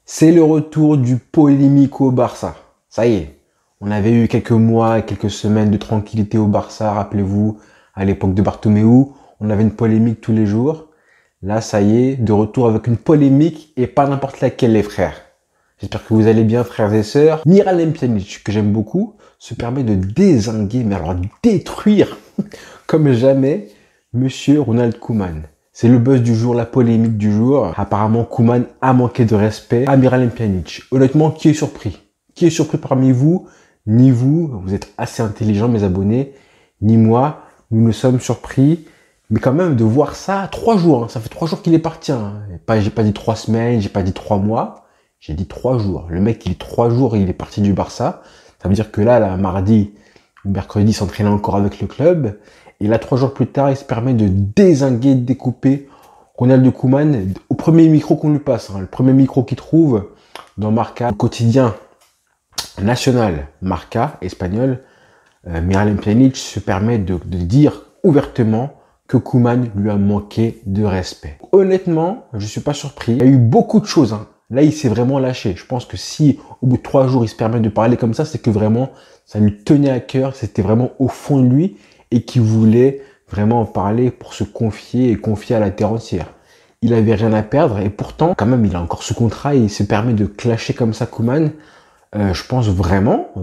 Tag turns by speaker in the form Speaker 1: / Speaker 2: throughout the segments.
Speaker 1: C'est le retour du polémique au Barça. Ça y est, on avait eu quelques mois, quelques semaines de tranquillité au Barça, rappelez-vous, à l'époque de Bartomeu, on avait une polémique tous les jours. Là, ça y est, de retour avec une polémique et pas n'importe laquelle, les frères. J'espère que vous allez bien, frères et sœurs. Miralem Pjanic, que j'aime beaucoup, se permet de dézinguer, mais alors détruire, comme jamais, Monsieur Ronald Koeman. C'est le buzz du jour, la polémique du jour. Apparemment, Koeman a manqué de respect à Miralem Pjanic. Honnêtement, qui est surpris? Qui est surpris parmi vous? Ni vous êtes assez intelligents, mes abonnés, ni moi. Nous nous sommes surpris. Mais quand même, de voir ça, 3 jours, hein. Ça fait 3 jours qu'il est parti. Hein. J'ai pas dit 3 semaines, j'ai pas dit 3 mois. J'ai dit 3 jours. Le mec, il est 3 jours et il est parti du Barça. Ça veut dire que là, mardi ou mercredi, il s'entraînait encore avec le club. Et là, 3 jours plus tard, il se permet de dézinguer, de découper Ronald Koeman au premier micro qu'on lui passe. Hein. Le premier micro qu'il trouve dans Marca, le quotidien national Marca, espagnol, Miralem Pjanic se permet de dire ouvertement que Koeman lui a manqué de respect. Honnêtement, je suis pas surpris. Il y a eu beaucoup de choses. Hein. Là, il s'est vraiment lâché. Je pense que si, au bout de 3 jours, il se permet de parler comme ça, c'est que vraiment, ça lui tenait à cœur. C'était vraiment au fond de lui et qu'il voulait vraiment en parler pour se confier et confier à la terre entière. Il avait rien à perdre et pourtant, quand même, il a encore ce contrat et il se permet de clasher comme ça Koeman. Je pense vraiment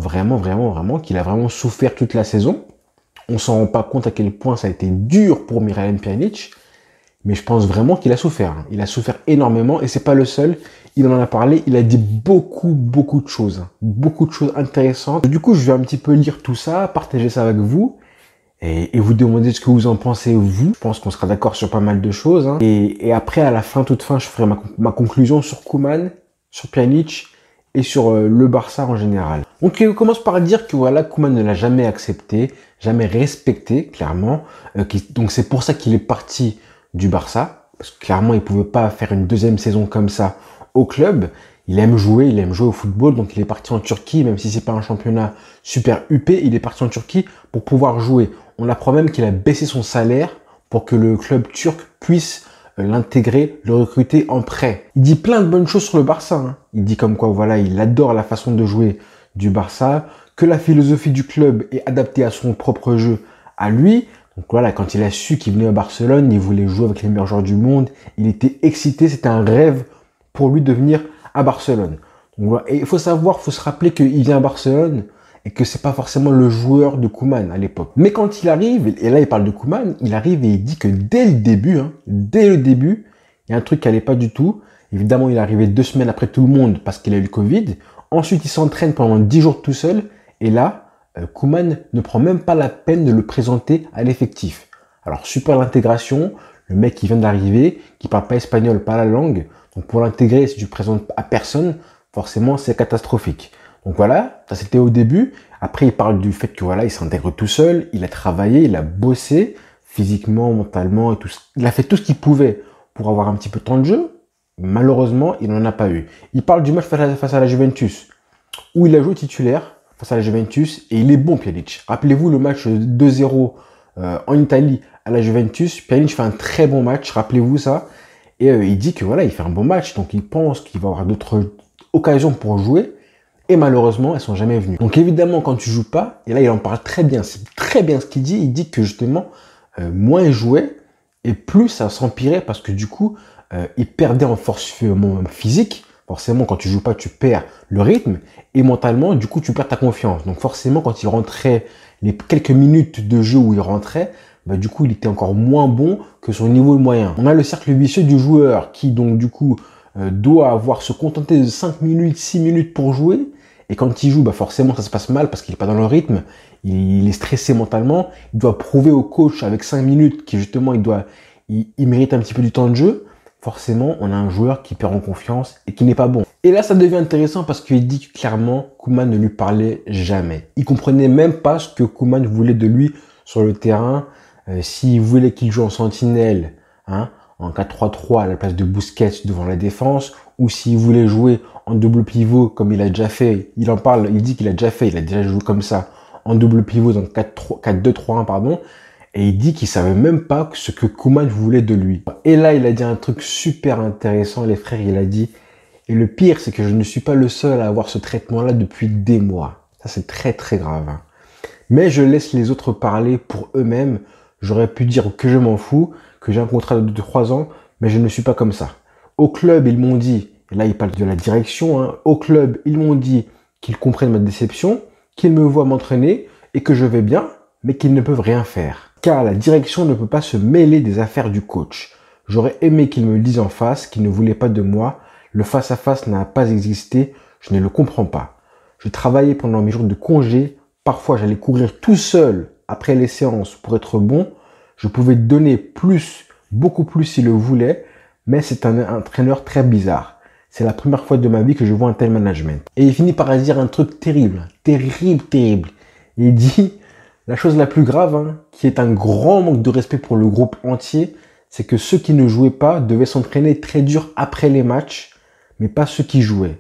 Speaker 1: qu'il a vraiment souffert toute la saison. On s'en rend pas compte à quel point ça a été dur pour Miralem Pjanic, mais je pense vraiment qu'il a souffert. Il a souffert énormément et c'est pas le seul. Il en a parlé, il a dit beaucoup de choses intéressantes. Du coup, je vais un petit peu lire tout ça, partager ça avec vous et vous demander ce que vous en pensez vous. Je pense qu'on sera d'accord sur pas mal de choses. Hein. Et après, à la fin, toute fin, je ferai ma conclusion sur Koeman, sur Pjanic et sur le Barça en général. Donc on commence par dire que voilà, Koeman ne l'a jamais accepté, jamais respecté, clairement. Donc c'est pour ça qu'il est parti du Barça, parce que clairement il pouvait pas faire une deuxième saison comme ça au club. Il aime jouer au football, donc il est parti en Turquie, même si c'est pas un championnat super huppé, il est parti en Turquie pour pouvoir jouer. On apprend même qu'il a baissé son salaire pour que le club turc puisse l'intégrer, le recruter en prêt. Il dit plein de bonnes choses sur le Barça. Hein. Il dit comme quoi, voilà, il adore la façon de jouer du Barça, que la philosophie du club est adaptée à son propre jeu, à lui. Donc voilà, quand il a su qu'il venait à Barcelone, il voulait jouer avec les meilleurs joueurs du monde. Il était excité, c'était un rêve pour lui de venir à Barcelone. Donc voilà. Et il faut savoir, il faut se rappeler qu'il vient à Barcelone et que c'est pas forcément le joueur de Koeman à l'époque. Mais quand il arrive, et là il parle de Koeman, il arrive et il dit que dès le début, il y a un truc qui allait pas du tout. Évidemment, il est arrivé 2 semaines après tout le monde parce qu'il a eu le Covid. Ensuite, il s'entraîne pendant 10 jours tout seul. Et là, Koeman ne prend même pas la peine de le présenter à l'effectif. Alors, super l'intégration. Le mec qui vient d'arriver, qui parle pas espagnol, pas la langue. Donc, pour l'intégrer, si tu le présentes à personne, forcément, c'est catastrophique. Donc voilà, ça c'était au début. Après, il parle du fait que voilà, il s'intègre tout seul, il a travaillé, il a bossé physiquement, mentalement et tout. Il a fait tout ce qu'il pouvait pour avoir un petit peu de temps de jeu. Malheureusement, il n'en a pas eu. Il parle du match face à la Juventus, où il a joué titulaire face à la Juventus et il est bon, Pjanic. Rappelez-vous le match 2-0 en Italie à la Juventus. Pjanic fait un très bon match, rappelez-vous ça. Et il dit que voilà, il fait un bon match, donc il pense qu'il va avoir d'autres occasions pour jouer. Et malheureusement, elles sont jamais venues. Donc évidemment, quand tu joues pas, et là il en parle très bien, c'est très bien ce qu'il dit. Il dit que justement, moins il jouait et plus ça s'empirait parce que du coup, il perdait en force physique. Forcément, quand tu joues pas, tu perds le rythme et mentalement, du coup, tu perds ta confiance. Donc forcément, quand il rentrait les quelques minutes de jeu où il rentrait, bah, du coup, il était encore moins bon que son niveau moyen. On a le cercle vicieux du joueur qui donc du coup doit se contenter de 5 minutes, 6 minutes pour jouer. Et quand il joue, bah forcément, ça se passe mal parce qu'il n'est pas dans le rythme. Il est stressé mentalement. Il doit prouver au coach avec 5 minutes qu'il justement, il mérite un petit peu du temps de jeu. Forcément, on a un joueur qui perd en confiance et qui n'est pas bon. Et là, ça devient intéressant parce qu'il dit que clairement, Koeman ne lui parlait jamais. Il comprenait même pas ce que Koeman voulait de lui sur le terrain. S'il voulait qu'il joue en sentinelle, hein, en 4-3-3 à la place de Busquets devant la défense, ou s'il voulait jouer en double pivot comme il a déjà fait, il en parle, il dit qu'il a déjà fait, il a déjà joué comme ça, en double pivot dans 4-2-3-1, pardon, et il dit qu'il savait même pas ce que Koeman voulait de lui. Et là, il a dit un truc super intéressant, les frères, il a dit, Et le pire, c'est que je ne suis pas le seul à avoir ce traitement-là depuis des mois. Ça, c'est très très grave. Hein. Mais je laisse les autres parler pour eux-mêmes. J'aurais pu dire que je m'en fous, que j'ai un contrat de 3 ans, mais je ne suis pas comme ça. Au club, ils m'ont dit, et là ils parlent de la direction, hein, au club, ils m'ont dit qu'ils comprennent ma déception, qu'ils me voient m'entraîner et que je vais bien, mais qu'ils ne peuvent rien faire. Car la direction ne peut pas se mêler des affaires du coach. J'aurais aimé qu'ils me le disent en face, qu'ils ne voulaient pas de moi. Le face-à-face n'a pas existé, je ne le comprends pas. Je travaillais pendant mes jours de congé, parfois j'allais courir tout seul après les séances pour être bon. Je pouvais donner plus, beaucoup plus s'il le voulait, mais c'est un entraîneur très bizarre. C'est la première fois de ma vie que je vois un tel management. Et il finit par dire un truc terrible, terrible, terrible. Il dit, la chose la plus grave, hein, qui est un grand manque de respect pour le groupe entier, c'est que ceux qui ne jouaient pas devaient s'entraîner très dur après les matchs, mais pas ceux qui jouaient.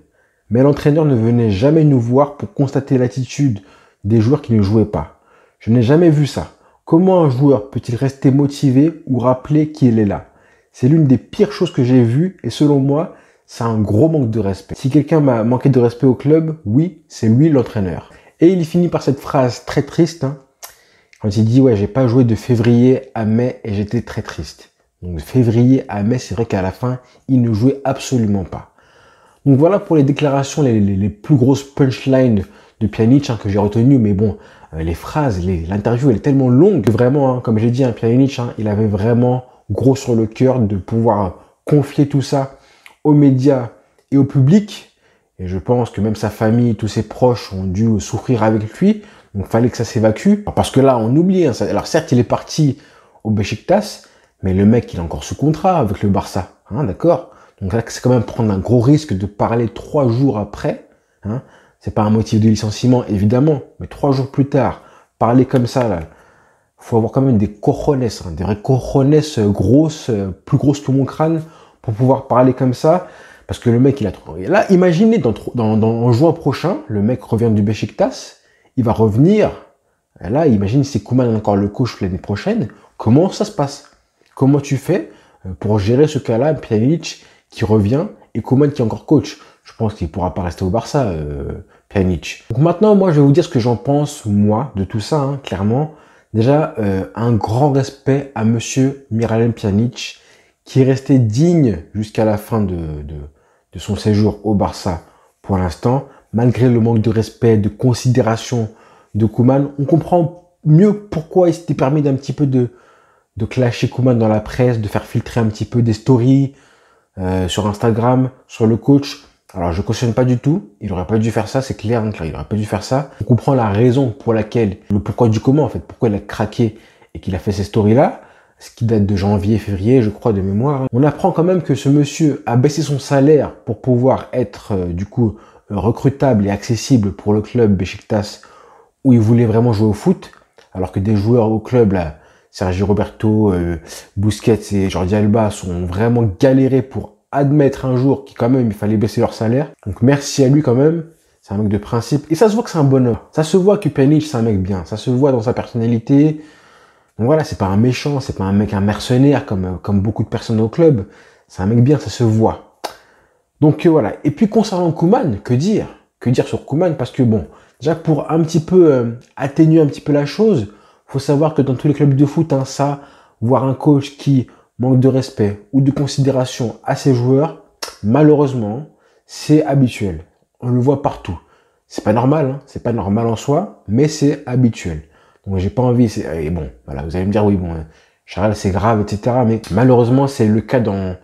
Speaker 1: Mais l'entraîneur ne venait jamais nous voir pour constater l'attitude des joueurs qui ne jouaient pas. Je n'ai jamais vu ça. Comment un joueur peut-il rester motivé ou rappeler qu'il est là? C'est l'une des pires choses que j'ai vues et selon moi, c'est un gros manque de respect. Si quelqu'un m'a manqué de respect au club, oui, c'est lui l'entraîneur. Et il finit par cette phrase très triste, hein, quand il dit « Ouais, j'ai pas joué de février à mai et j'étais très triste ». Donc de février à mai, c'est vrai qu'à la fin, il ne jouait absolument pas. Donc voilà pour les déclarations, les plus grosses punchlines de Pjanic hein, que j'ai retenues. Mais bon, les phrases, l'interview, elle est tellement longue que vraiment, hein, comme j'ai dit, hein, Pjanic, hein, il avait vraiment gros sur le cœur de pouvoir confier tout ça aux médias et au public. Et je pense que même sa famille, tous ses proches ont dû souffrir avec lui. Donc fallait que ça s'évacue. Parce que là, on oublie. Hein, alors certes, il est parti au Beşiktaş, mais le mec, il est encore sous contrat avec le Barça. Hein, d'accord? Donc là, c'est quand même prendre un gros risque de parler 3 jours après. Hein. C'est pas un motif de licenciement, évidemment, mais 3 jours plus tard, parler comme ça, là, faut avoir quand même des cojones, hein, des vraies cojones grosses, plus grosses que mon crâne, pour pouvoir parler comme ça. Parce que le mec, il a trop... Et là, imaginez, en juin prochain, le mec revient du Beşiktaş, il va revenir. Et là, imagine si Koeman est encore le coach l'année prochaine. Comment ça se passe? Comment tu fais pour gérer ce cas-là, Pjanic qui revient et Koeman qui est encore coach? Je pense qu'il pourra pas rester au Barça, Pjanic. Donc maintenant, moi, je vais vous dire ce que j'en pense, moi, de tout ça, hein, clairement. Déjà, un grand respect à monsieur Miralem Pjanic, qui est resté digne jusqu'à la fin de son séjour au Barça pour l'instant. Malgré le manque de respect, de considération de Koeman, on comprend mieux pourquoi il s'était permis d'un petit peu de clasher Koeman dans la presse, de faire filtrer un petit peu des stories sur Instagram, sur le coach. Alors je cautionne pas du tout, il aurait pas dû faire ça, c'est clair, hein, il aurait pas dû faire ça. On comprend la raison pour laquelle, le pourquoi du comment en fait, pourquoi il a craqué et qu'il a fait ces stories-là, ce qui date de janvier, février, je crois, de mémoire. On apprend quand même que ce monsieur a baissé son salaire pour pouvoir être du coup recrutable et accessible pour le club Beşiktaş où il voulait vraiment jouer au foot, alors que des joueurs au club là, Sergio Roberto, Busquets et Jordi Alba sont vraiment galérés pour admettre un jour qu'il quand même il fallait baisser leur salaire. Donc merci à lui quand même, c'est un mec de principe. Et ça se voit que c'est un bonhomme. Ça se voit que Pjanic c'est un mec bien, ça se voit dans sa personnalité. Donc voilà, c'est pas un méchant, c'est pas un mec, un mercenaire comme beaucoup de personnes au club. C'est un mec bien, ça se voit. Donc voilà. Et puis concernant Koeman, que dire? Que dire sur Koeman? Parce que bon, déjà pour un petit peu atténuer un petit peu la chose, faut savoir que dans tous les clubs de foot, hein, ça, voir un coach qui manque de respect ou de considération à ses joueurs, malheureusement, c'est habituel. On le voit partout. C'est pas normal, hein, c'est pas normal en soi, mais c'est habituel. Donc j'ai pas envie, et bon, voilà, vous allez me dire, oui, bon, Charles, c'est grave, etc. Mais malheureusement, c'est le cas dans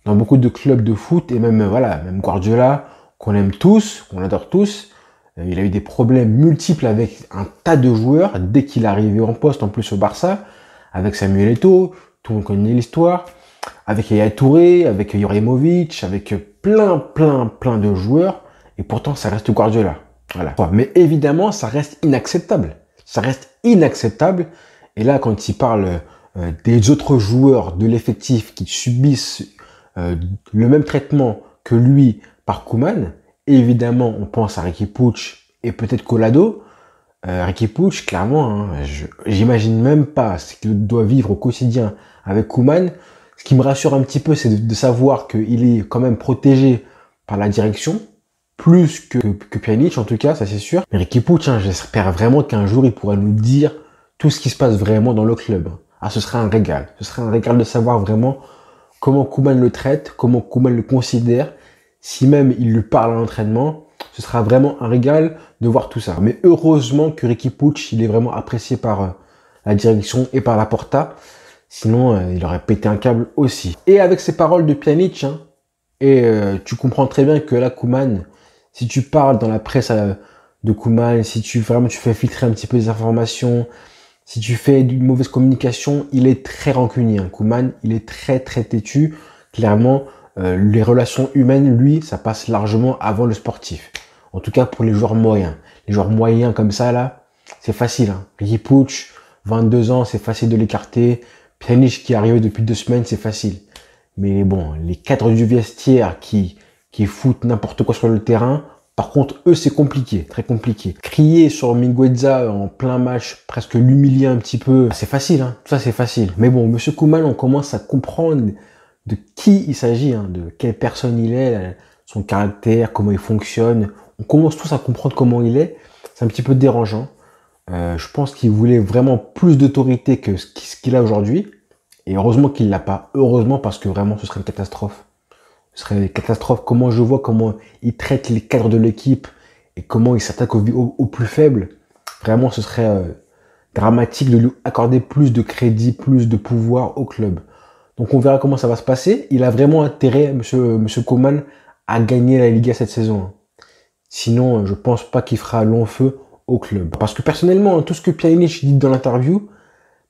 Speaker 1: beaucoup de clubs de foot, et même, voilà, même Guardiola, qu'on aime tous, qu'on adore tous, il a eu des problèmes multiples avec un tas de joueurs dès qu'il est arrivé en poste, en plus au Barça, avec Samuel Eto'o, tout le monde connaît l'histoire, avec Yaya Touré, avec Ibrahimovic, avec plein de joueurs, et pourtant ça reste Guardiola. Voilà. Mais évidemment, ça reste inacceptable. Ça reste inacceptable. Et là, quand il parle des autres joueurs de l'effectif qui subissent le même traitement que lui par Koeman, évidemment, on pense à Riqui Puig et peut-être Collado. Riqui Puig, clairement, hein, j'imagine même pas ce qu'il doit vivre au quotidien avec Koeman. Ce qui me rassure un petit peu, c'est de savoir qu'il est quand même protégé par la direction, plus que Pjanic en tout cas, ça c'est sûr. Mais Riqui Puig, hein, j'espère vraiment qu'un jour il pourra nous dire tout ce qui se passe vraiment dans le club. Ah, ce serait un régal. Ce serait un régal de savoir vraiment comment Koeman le traite, comment Koeman le considère. Si même il lui parle à l'entraînement, ce sera vraiment un régal de voir tout ça. Mais heureusement que Riqui Puig, il est vraiment apprécié par la direction et par Laporta. Sinon, il aurait pété un câble aussi. Et avec ces paroles de Pjanic, hein, tu comprends très bien que là, Koeman, si tu parles dans la presse de Koeman, si tu fais filtrer un petit peu des informations, si tu fais d'une mauvaise communication, il est très rancunier. Hein. Koeman, il est très très têtu. Clairement, les relations humaines, lui, ça passe largement avant le sportif. En tout cas pour les joueurs moyens. Les joueurs moyens comme ça, là, c'est facile. Hein. Riqui Puig, 22 ans, c'est facile de l'écarter. Pjanic qui est arrivé depuis 2 semaines, c'est facile. Mais bon, les cadres du vestiaire qui foutent n'importe quoi sur le terrain, par contre, eux, c'est compliqué, très compliqué. Crier sur Mingueza en plein match, presque l'humilier un petit peu, c'est facile, hein. Tout ça, c'est facile. Mais bon, Monsieur Koeman, on commence à comprendre de qui il s'agit, hein, de quelle personne il est, son caractère, comment il fonctionne. On commence tous à comprendre comment il est. C'est un petit peu dérangeant. Je pense qu'il voulait vraiment plus d'autorité que ce qu'il a aujourd'hui. Et heureusement qu'il l'a pas. Heureusement parce que vraiment ce serait une catastrophe. Ce serait une catastrophe. Comment je vois comment il traite les cadres de l'équipe et comment il s'attaque aux plus faibles. Vraiment ce serait dramatique de lui accorder plus de crédit, plus de pouvoir au club. Donc on verra comment ça va se passer. Il a vraiment intérêt, monsieur Koeman, à gagner la Liga cette saison. Sinon, je pense pas qu'il fera long feu au club. Parce que personnellement, tout ce que Pjanic dit dans l'interview,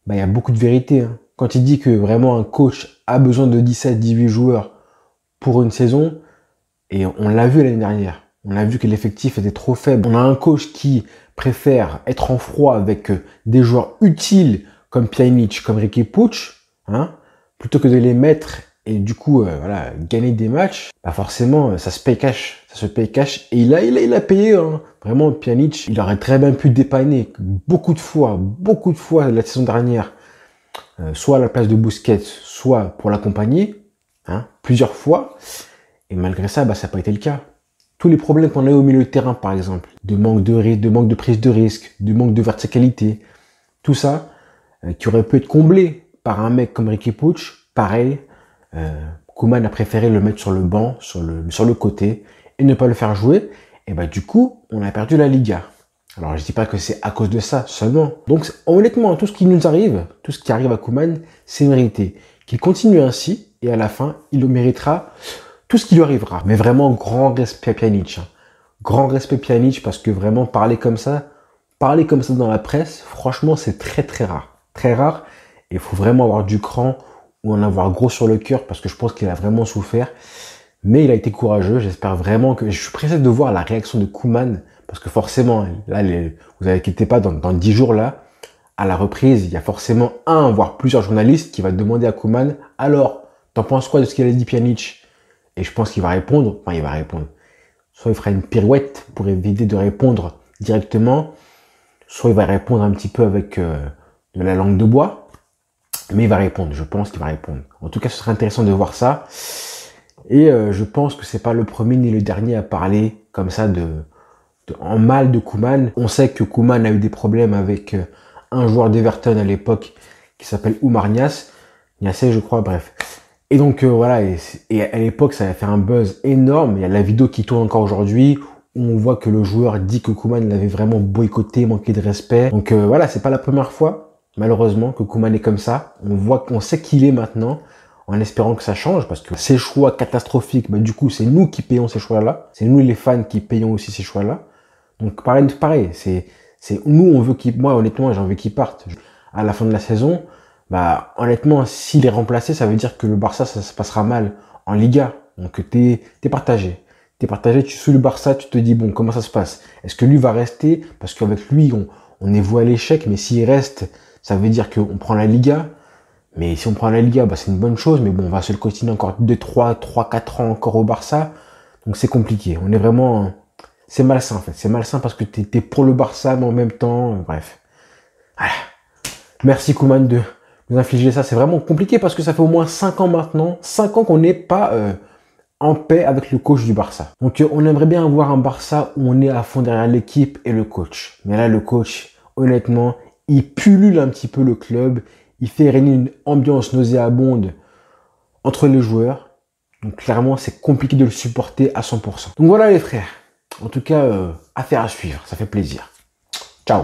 Speaker 1: il y a beaucoup de vérité. Hein. Quand il dit que vraiment un coach a besoin de 17-18 joueurs pour une saison, et on l'a vu l'année dernière, on a vu que l'effectif était trop faible. On a un coach qui préfère être en froid avec des joueurs utiles comme Pjanic, comme Riqui Puig, hein, plutôt que de les mettre et du coup voilà, gagner des matchs, forcément ça se paye cash, et il a payé, hein. Vraiment Pjanic, il aurait très bien pu dépanner beaucoup de fois la saison dernière, soit à la place de Busquets, soit pour l'accompagner, hein, plusieurs fois, et malgré ça, ça n'a pas été le cas. Tous les problèmes qu'on a eu au milieu de terrain, par exemple, de manque de prise de risque, de manque de verticalité, tout ça, qui aurait pu être comblé par un mec comme Riqui Puig, pareil, Koeman a préféré le mettre sur le banc, sur le côté, et ne pas le faire jouer, et du coup, on a perdu la Liga. Alors, je dis pas que c'est à cause de ça seulement. Donc, honnêtement, tout ce qui nous arrive, tout ce qui arrive à Koeman, c'est mérité. Qu'il continue ainsi, et à la fin, il le méritera tout ce qui lui arrivera. Mais vraiment, grand respect à Pjanic. Hein. Grand respect Pjanic, parce que vraiment, parler comme ça dans la presse, franchement, c'est très très rare. Très rare, et il faut vraiment avoir du cran, ou en avoir gros sur le cœur, parce que je pense qu'il a vraiment souffert. Mais il a été courageux, j'espère vraiment que... Je suis pressé de voir la réaction de Koeman, parce que forcément, là, vous inquiétez pas, dans 10 jours là, à la reprise, il y a forcément un, voire plusieurs journalistes qui va demander à Koeman, alors, t'en penses quoi de ce qu'il a dit Pjanic? Et je pense qu'il va répondre, soit il fera une pirouette pour éviter de répondre directement, soit il va répondre un petit peu avec de la langue de bois, mais il va répondre, je pense qu'il va répondre. En tout cas, ce serait intéressant de voir ça. Et je pense que c'est pas le premier ni le dernier à parler comme ça en mal de Koeman. On sait que Koeman a eu des problèmes avec un joueur d'Everton à l'époque qui s'appelle Oumar Niasse, je crois, bref. Et donc voilà, et à l'époque ça a fait un buzz énorme. Il y a la vidéo qui tourne encore aujourd'hui où on voit que le joueur dit que Koeman l'avait vraiment boycotté, manqué de respect. Donc voilà, c'est pas la première fois, malheureusement, que Koeman est comme ça. On sait qu'il est maintenant, en espérant que ça change, parce que ces choix catastrophiques, du coup, c'est nous qui payons ces choix-là. C'est nous les fans qui payons aussi ces choix-là. Donc pareil, c'est nous, moi honnêtement, j'ai envie qu'il parte. À la fin de la saison, honnêtement, s'il est remplacé, ça veut dire que le Barça, ça se passera mal en Liga. Donc t'es partagé. Tu suis le Barça, tu te dis, bon, comment ça se passe? Est-ce que lui va rester? Parce qu'avec lui, on est voué à l'échec, mais s'il reste, ça veut dire qu'on prend la Liga. Mais si on prend la Liga, c'est une bonne chose, mais bon, on va se le continuer encore 4 ans encore au Barça. Donc c'est compliqué. On est vraiment... C'est malsain, en fait. C'est malsain parce que t'es pour le Barça, mais en même temps, bref. Voilà. Merci Koeman de nous infliger ça. C'est vraiment compliqué parce que ça fait au moins 5 ans maintenant. 5 ans qu'on n'est pas en paix avec le coach du Barça. Donc on aimerait bien avoir un Barça où on est à fond derrière l'équipe et le coach. Mais là, le coach, honnêtement, il pullule un petit peu le club. Il fait régner une ambiance nauséabonde entre les joueurs. Donc clairement, c'est compliqué de le supporter à 100%. Donc voilà les frères. En tout cas, affaire à suivre. Ça fait plaisir. Ciao.